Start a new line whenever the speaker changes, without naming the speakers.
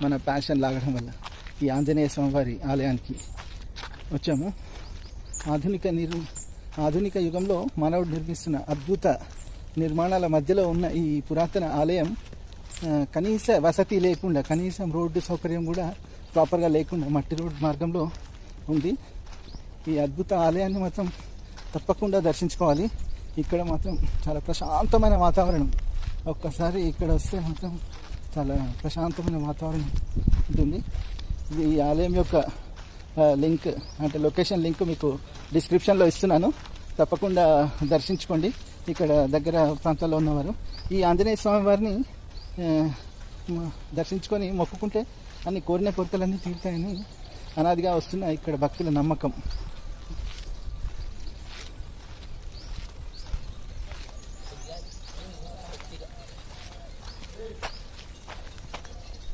మన ప్యాషన్ లాగడం వల్ల ఈ ఆంజనేయ స్వామివారి ఆలయానికి వచ్చాము. ఆధునిక యుగంలో మానవుడు నిర్మిస్తున్న అద్భుత నిర్మాణాల మధ్యలో ఉన్న ఈ పురాతన ఆలయం కనీస వసతి లేకుండా, కనీసం రోడ్డు సౌకర్యం కూడా ప్రాపర్గా లేకుండా మట్టి రోడ్డు మార్గంలో ఉంది. ఈ అద్భుత ఆలయాన్ని మాత్రం తప్పకుండా దర్శించుకోవాలి. ఇక్కడ మాత్రం చాలా ప్రశాంతమైన వాతావరణం. ఒక్కసారి ఇక్కడ వస్తే మాత్రం చాలా ప్రశాంతమైన వాతావరణం ఉంటుంది. ఈ ఆలయం యొక్క లింక్ అంటే లొకేషన్ లింక్ మీకు డిస్క్రిప్షన్లో ఇస్తున్నాను. తప్పకుండా దర్శించుకోండి. ఇక్కడ దగ్గర ప్రాంతాల్లో ఉన్నవారు ఈ ఆంజనేయ స్వామి వారిని దర్శించుకొని మొక్కుకుంటే అన్ని కోరిన కోరికలన్నీ తీరుతాయని అనాదిగా వస్తున్న ఇక్కడ భక్తుల నమ్మకం.